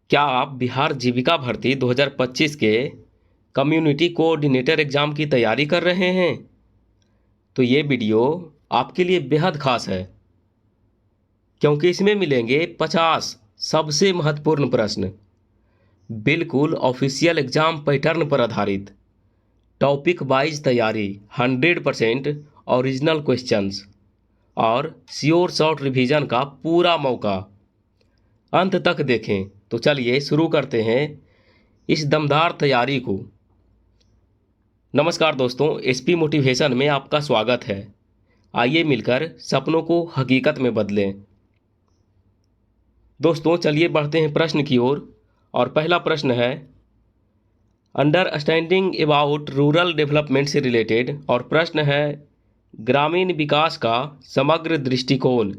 क्या आप बिहार जीविका भर्ती 2025 के कम्युनिटी कोऑर्डिनेटर एग्ज़ाम की तैयारी कर रहे हैं? तो ये वीडियो आपके लिए बेहद खास है, क्योंकि इसमें मिलेंगे 50 सबसे महत्वपूर्ण प्रश्न, बिल्कुल ऑफिशियल एग्ज़ाम पैटर्न पर आधारित, टॉपिक वाइज तैयारी, 100% ओरिजिनल क्वेश्चंस और श्योर शॉर्ट रिवीजन का पूरा मौका। अंत तक देखें। तो चलिए शुरू करते हैं इस दमदार तैयारी को। नमस्कार दोस्तों, एसपी मोटिवेशन में आपका स्वागत है। आइए मिलकर सपनों को हकीकत में बदलें। दोस्तों चलिए बढ़ते हैं प्रश्न की ओर। और पहला प्रश्न है, अंडरस्टैंडिंग अबाउट रूरल डेवलपमेंट से रिलेटेड। और प्रश्न है, ग्रामीण विकास का समग्र दृष्टिकोण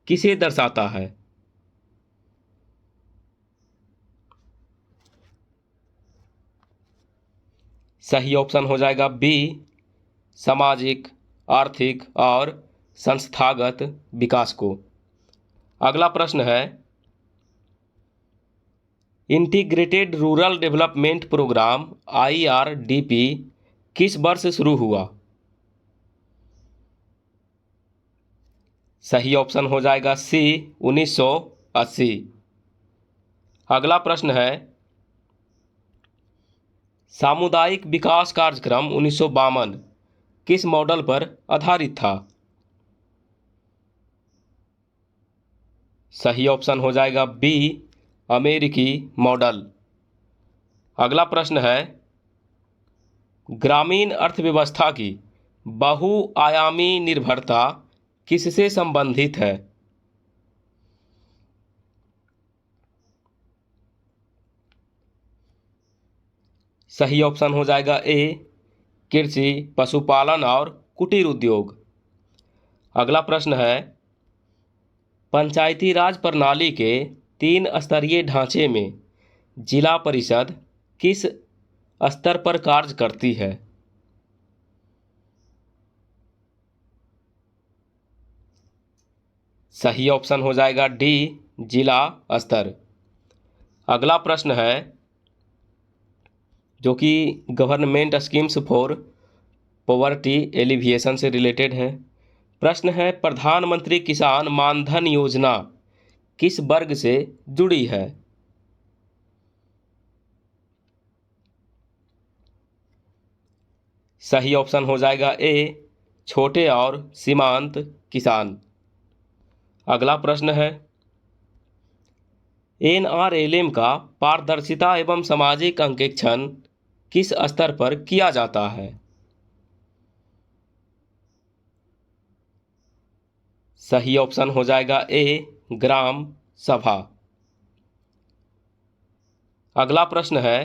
किसे दर्शाता है? सही ऑप्शन हो जाएगा बी, सामाजिक, आर्थिक और संस्थागत विकास को। अगला प्रश्न है, Integrated Rural Development Programme IRDP किस वर्ष शुरू हुआ? सही ऑप्शन हो जाएगा सी, 1980। अगला प्रश्न है, सामुदायिक विकास कार्यक्रम 1952 किस मॉडल पर आधारित था? सही ऑप्शन हो जाएगा बी, अमेरिकी मॉडल। अगला प्रश्न है, ग्रामीण अर्थव्यवस्था की बहुआयामी निर्भरता किससे संबंधित है? सही ऑप्शन हो जाएगा ए, कृषि, पशुपालन और कुटीर उद्योग। अगला प्रश्न है, पंचायती राज प्रणाली के 3 स्तरीय ढांचे में जिला परिषद किस स्तर पर कार्य करती है? सही ऑप्शन हो जाएगा डी, जिला स्तर। अगला प्रश्न है, जो कि government schemes for poverty alleviation से रिलेटेड है। प्रश्न है, प्रधानमंत्री किसान मानधन योजना किस वर्ग से जुड़ी है? सही ऑप्शन हो जाएगा ए, छोटे और सीमांत किसान। अगला प्रश्न है, NRLM का पारदर्शिता एवं सामाजिक अंकेक्षण किस स्तर पर किया जाता है? सही ऑप्शन हो जाएगा ए, ग्राम सभा। अगला प्रश्न है,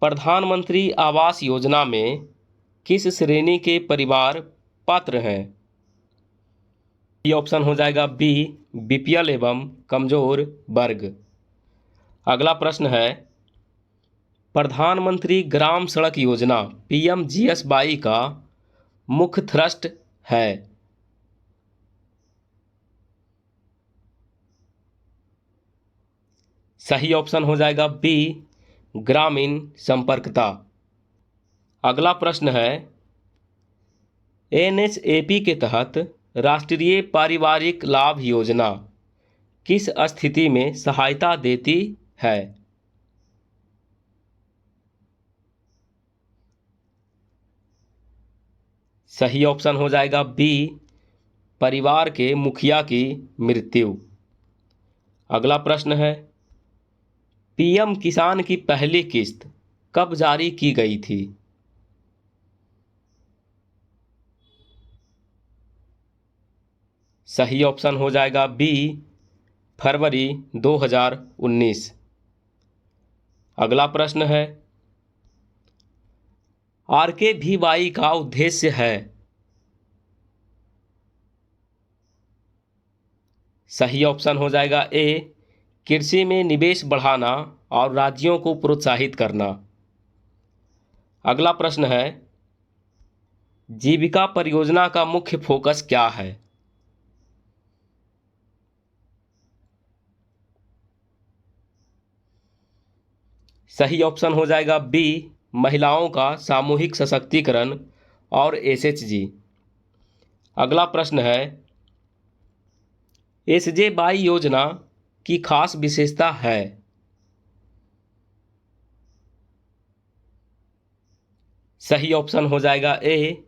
प्रधानमंत्री आवास योजना में किस श्रेणी के परिवार पात्र हैं? ये ऑप्शन हो जाएगा बी, BPL एवं कमजोर वर्ग। अगला प्रश्न है, प्रधानमंत्री ग्राम सड़क योजना PMGSY का मुख्य थ्रस्ट है? सही ऑप्शन हो जाएगा बी, ग्रामीण संपर्कता। अगला प्रश्न है, NHAP के तहत राष्ट्रीय पारिवारिक लाभ योजना किस स्थिति में सहायता देती है? सही ऑप्शन हो जाएगा बी, परिवार के मुखिया की मृत्यु। अगला प्रश्न है, PM किसान की पहली किस्त कब जारी की गई थी? सही ऑप्शन हो जाएगा बी, फरवरी 2019। अगला प्रश्न है, RKVY का उद्देश्य है? सही ऑप्शन हो जाएगा ए, कृषि में निवेश बढ़ाना और राज्यों को प्रोत्साहित करना। अगला प्रश्न है, जीविका परियोजना का मुख्य फोकस क्या है? सही ऑप्शन हो जाएगा बी, महिलाओं का सामूहिक सशक्तिकरण और एसएचजी। अगला प्रश्न है, एसजे-22 योजना की खास विशेषता है। सही ऑप्शन हो जाएगा ए,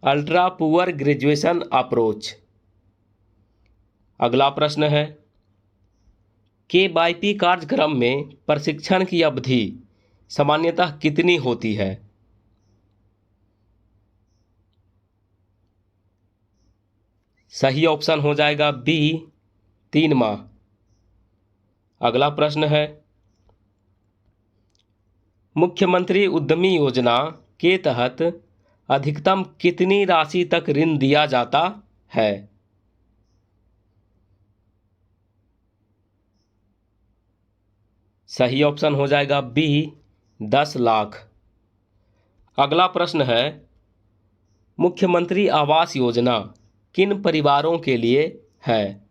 अल्ट्रा पुअर ग्रेजुएशन अप्रोच। अगला प्रश्न है, केवाईपी कार्यक्रम में प्रशिक्षण की अवधि सामान्यतः कितनी होती है। सही ऑप्शन हो जाएगा बी, 3 माह। अगला प्रश्न है, मुख्यमंत्री उद्यमी योजना के तहत अधिकतम कितनी राशि तक ऋण दिया जाता है। सही ऑप्शन हो जाएगा बी, 10 लाख। अगला प्रश्न है, मुख्यमंत्री आवास योजना किन परिवारों के लिए है।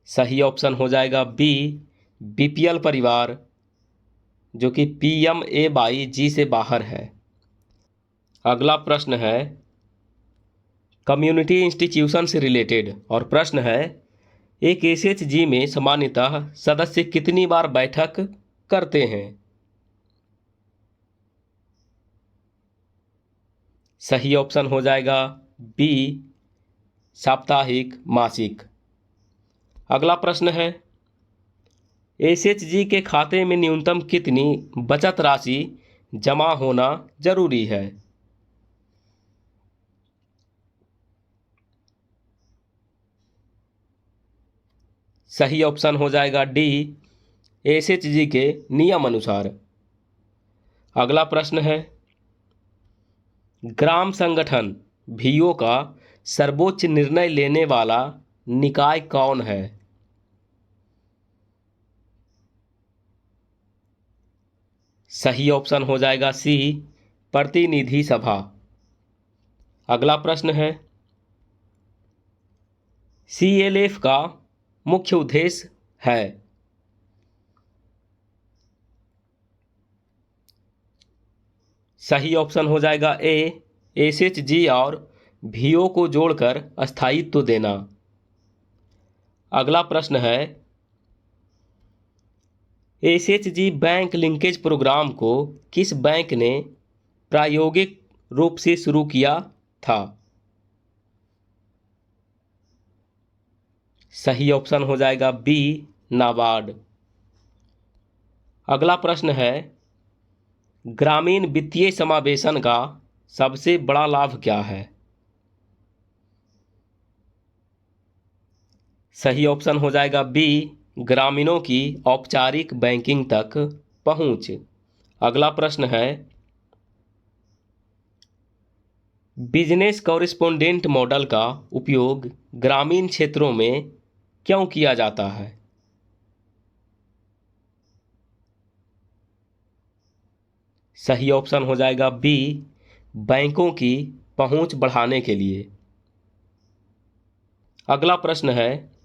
सही ऑप्शन हो जाएगा बी, बीपीएल परिवार, जो कि PMAY से बाहर है। अगला प्रश्न है, कम्युनिटी इंस्टीट्यूशन से रिलेटेड, और प्रश्न है, एक एसएचजी में सामान्यतः सदस्य कितनी बार बैठक करते हैं। सही ऑप्शन हो जाएगा बी, साप्ताहिक मासिक। अगला प्रश्न है, एसएचजी के खाते में न्यूनतम कितनी बचत राशि जमा होना जरूरी है। सही ऑप्शन हो जाएगा डी, एसएचजी के नियम अनुसार। अगला प्रश्न है, ग्राम संगठन VO का सर्वोच्च निर्णय लेने वाला निकाय कौन है। सही ऑप्शन हो जाएगा सी, प्रतिनिधि सभा। अगला प्रश्न है, CLF का मुख्य उद्देश्य है। सही ऑप्शन हो जाएगा ए, एसएचजी और VO को जोड़कर स्थायित्व देना। अगला प्रश्न है, एसएचजी बैंक लिंकेज प्रोग्राम को किस बैंक ने प्रायोगिक रूप से शुरू किया था। सही ऑप्शन हो जाएगा बी, नाबार्ड। अगला प्रश्न है, ग्रामीण वित्तीय समावेशन का सबसे बड़ा लाभ क्या है। सही ऑप्शन हो जाएगा बी, ग्रामीणों की औपचारिक बैंकिंग तक पहुंच। अगला प्रश्न है, बिजनेस कॉरेस्पोंडेंट मॉडल का उपयोग ग्रामीण क्षेत्रों में क्यों किया जाता है। सही ऑप्शन हो जाएगा बी, बैंकों की पहुंच बढ़ाने के लिए। अगला प्रश्न है,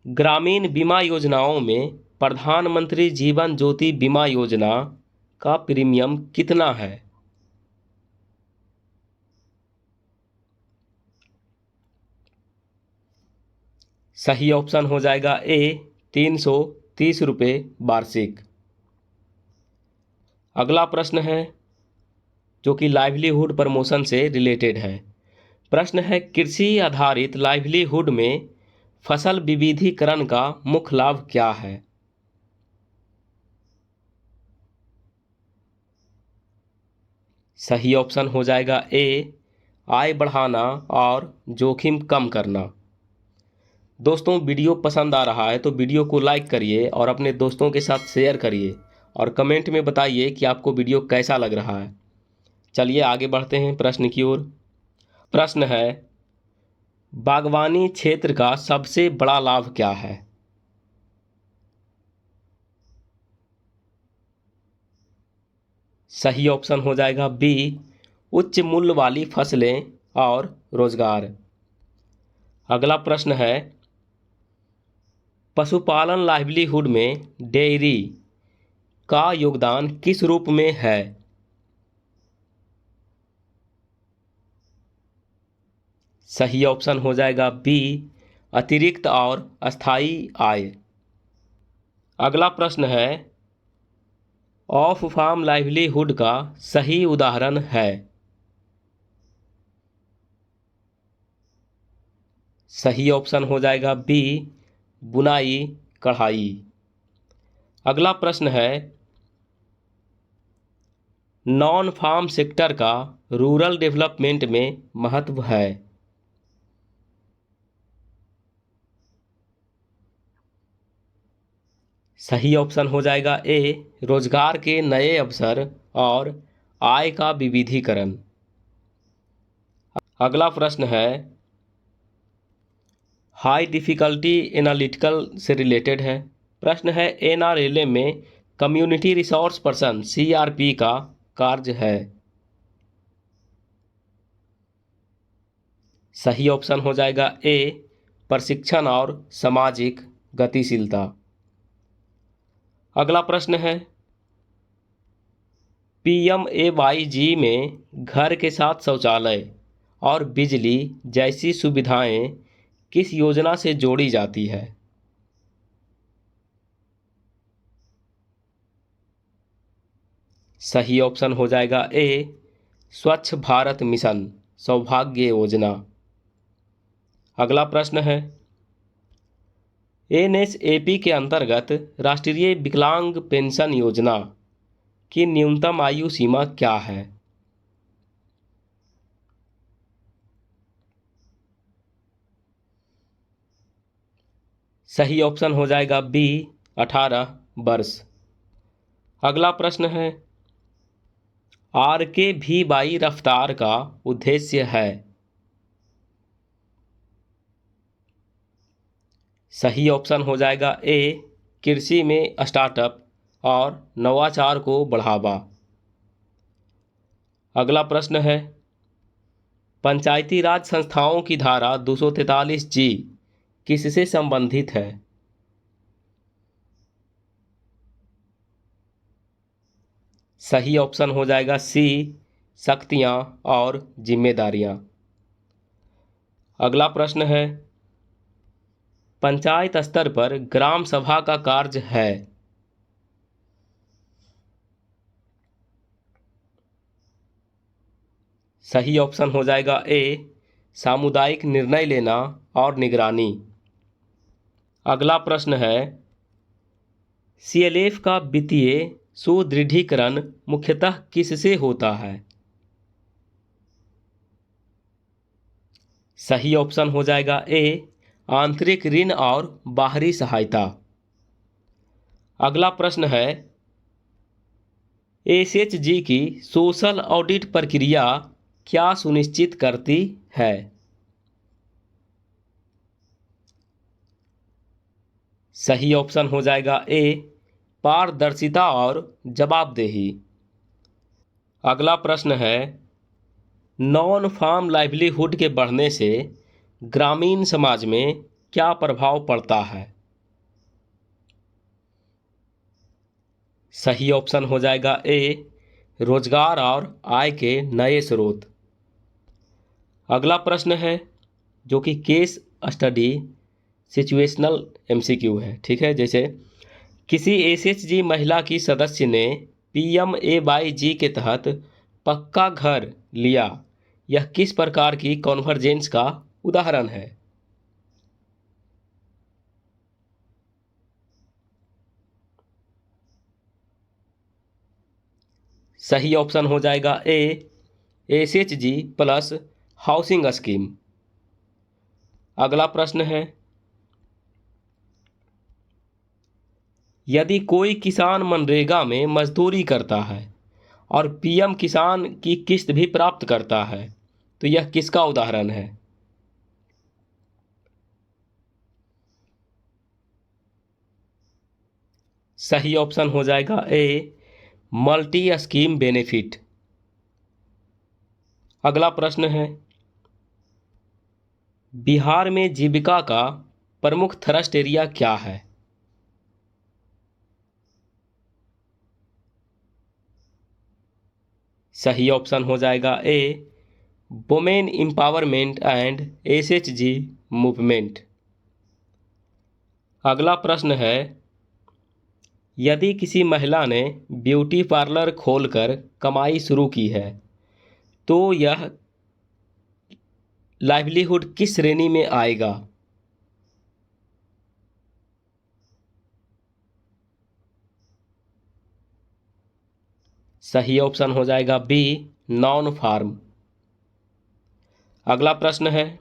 ग्रामीण बीमा योजनाओं में प्रधानमंत्री जीवन ज्योति बीमा योजना का प्रीमियम कितना है। सही ऑप्शन हो जाएगा ए, 330 रुपये वार्षिक। अगला प्रश्न है, जो कि लाइवलीहुड प्रमोशन से रिलेटेड है। प्रश्न है, कृषि आधारित लाइवलीहुड में फसल विविधीकरण का मुख्य लाभ क्या है। सही ऑप्शन हो जाएगा ए, आय बढ़ाना और जोखिम कम करना। दोस्तों, वीडियो पसंद आ रहा है तो वीडियो को लाइक करिए और अपने दोस्तों के साथ शेयर करिए और कमेंट में बताइए कि आपको वीडियो कैसा लग रहा है। चलिए आगे बढ़ते हैं प्रश्न की ओर। प्रश्न है, बागवानी क्षेत्र का सबसे बड़ा लाभ क्या है। सही ऑप्शन हो जाएगा बी, उच्च मूल्य वाली फसलें और रोजगार। अगला प्रश्न है, पशुपालन लाइवलीहुड में डेयरी का योगदान किस रूप में है? सही ऑप्शन हो जाएगा बी, अतिरिक्त और अस्थायी आय। अगला प्रश्न है, ऑफ फार्म लाइवलीहुड का सही उदाहरण है? सही ऑप्शन हो जाएगा बी, बुनाई कढ़ाई। अगला प्रश्न है, नॉन फार्म सेक्टर का रूरल डेवलपमेंट में महत्व है? सही ऑप्शन हो जाएगा ए, रोजगार के नए अवसर और आय का विविधीकरण। अगला प्रश्न है, हाई डिफिकल्टी एनालिटिकल से रिलेटेड है। प्रश्न है, एनआरएलएम में कम्युनिटी रिसोर्स पर्सन सीआरपी का कार्य है? सही ऑप्शन हो जाएगा ए, प्रशिक्षण और सामाजिक गतिशीलता। अगला प्रश्न है, पीएमएवाईजी में घर के साथ शौचालय और बिजली जैसी सुविधाएं किस योजना से जोड़ी जाती है? सही ऑप्शन हो जाएगा ए, स्वच्छ भारत मिशन सौभाग्य योजना। अगला प्रश्न है, एनएसएपी के अंतर्गत राष्ट्रीय विकलांग पेंशन योजना की न्यूनतम आयु सीमा क्या है? सही ऑप्शन हो जाएगा बी, 18 वर्ष। अगला प्रश्न है, आर के भी बाई रफ्तार का उद्देश्य है? सही ऑप्शन हो जाएगा ए, कृषि में स्टार्टअप और नवाचार को बढ़ावा। अगला प्रश्न है, पंचायती राज संस्थाओं की धारा 243 जी किससे संबंधित है? सही ऑप्शन हो जाएगा सी, शक्तियां और जिम्मेदारियां। अगला प्रश्न है, पंचायत स्तर पर ग्राम सभा का कार्य है? सही ऑप्शन हो जाएगा ए, सामुदायिक निर्णय लेना और निगरानी। अगला प्रश्न है, सीएलएफ का वित्तीय सुदृढ़ीकरण मुख्यतः किससे होता है? सही ऑप्शन हो जाएगा ए, आंतरिक ऋण और बाहरी सहायता। अगला प्रश्न है, एसएचजी की सोशल ऑडिट प्रक्रिया क्या सुनिश्चित करती है? सही ऑप्शन हो जाएगा ए, पारदर्शिता और जवाबदेही। अगला प्रश्न है, नॉन फार्म लाइवलीहुड के बढ़ने से ग्रामीण समाज में क्या प्रभाव पड़ता है? सही ऑप्शन हो जाएगा ए, रोजगार और आय के नए स्रोत। अगला प्रश्न है, जो कि केस स्टडी सिचुएशनल एमसीक्यू है, ठीक है। जैसे, किसी एसएचजी महिला की सदस्य ने पीएमएवाईजी के तहत पक्का घर लिया, यह किस प्रकार की कॉन्वर्जेंस का उदाहरण है? सही ऑप्शन हो जाएगा ए, एसएचजी प्लस हाउसिंग स्कीम। अगला प्रश्न है, यदि कोई किसान मनरेगा में मजदूरी करता है और पीएम किसान की किस्त भी प्राप्त करता है, तो यह किसका उदाहरण है? सही ऑप्शन हो जाएगा ए, मल्टी स्कीम बेनिफिट। अगला प्रश्न है, बिहार में जीविका का प्रमुख थ्रस्ट एरिया क्या है? सही ऑप्शन हो जाएगा A, women empowerment and SHG movement. अगला प्रश्न है, यदि किसी महिला ने ब्यूटी पार्लर खोलकर कमाई शुरू की है तो यह लाइवलीहुड किस श्रेणी में आएगा? सही ऑप्शन हो जाएगा बी, नॉन फार्म। अगला प्रश्न है,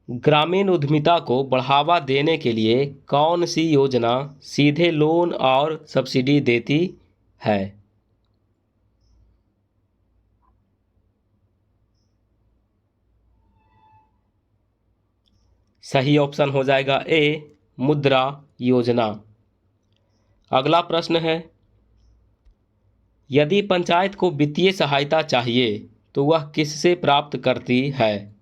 ग्रामीण उद्यमिता को बढ़ावा देने के लिए कौन सी योजना सीधे लोन और सब्सिडी देती है? सही ऑप्शन हो जाएगा ए, मुद्रा योजना। अगला प्रश्न है, यदि पंचायत को वित्तीय सहायता चाहिए तो वह किससे प्राप्त करती है?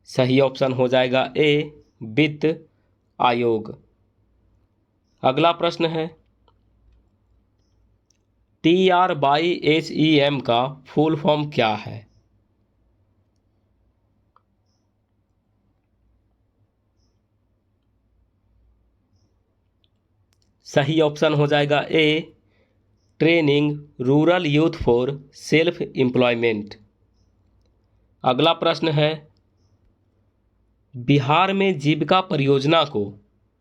सही ऑप्शन हो जाएगा ए, वित्त आयोग। अगला प्रश्न है, TRYSEM का फुल फॉर्म क्या है? सही ऑप्शन हो जाएगा A, training rural youth for self employment. अगला प्रश्न है, बिहार में जीविका परियोजना को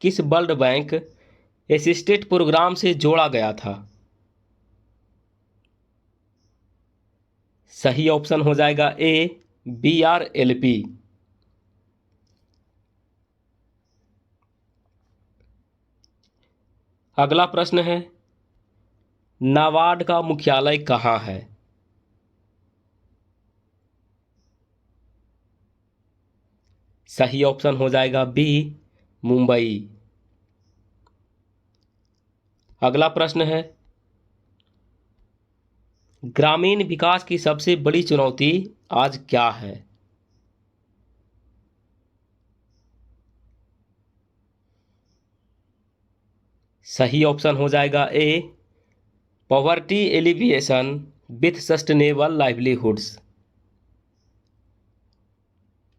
किस वर्ल्ड बैंक असिस्टेड प्रोग्राम से जोड़ा गया था? सही ऑप्शन हो जाएगा ए, BRLP। अगला प्रश्न है, नाबार्ड का मुख्यालय कहाँ है? सही ऑप्शन हो जाएगा बी, मुंबई। अगला प्रश्न है, ग्रामीण विकास की सबसे बड़ी चुनौती आज क्या है? सही ऑप्शन हो जाएगा A, poverty alleviation with sustainable livelihoods.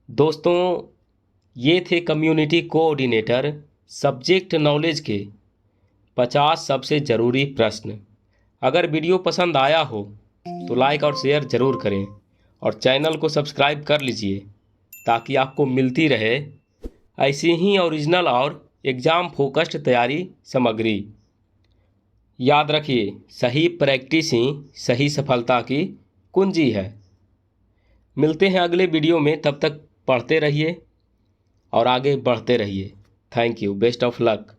दोस्तों, ये थे कम्युनिटी कोऑर्डिनेटर सब्जेक्ट नॉलेज के 50 सबसे ज़रूरी प्रश्न। अगर वीडियो पसंद आया हो तो लाइक और शेयर ज़रूर करें और चैनल को सब्सक्राइब कर लीजिए ताकि आपको मिलती रहे ऐसी ही ओरिजिनल और एग्ज़ाम फोकस्ड तैयारी सामग्री। याद रखिए, सही प्रैक्टिस ही सही सफलता की कुंजी है। मिलते हैं अगले वीडियो में, तब तक पढ़ते रहिए और आगे बढ़ते रहिए। Thank you, best of luck.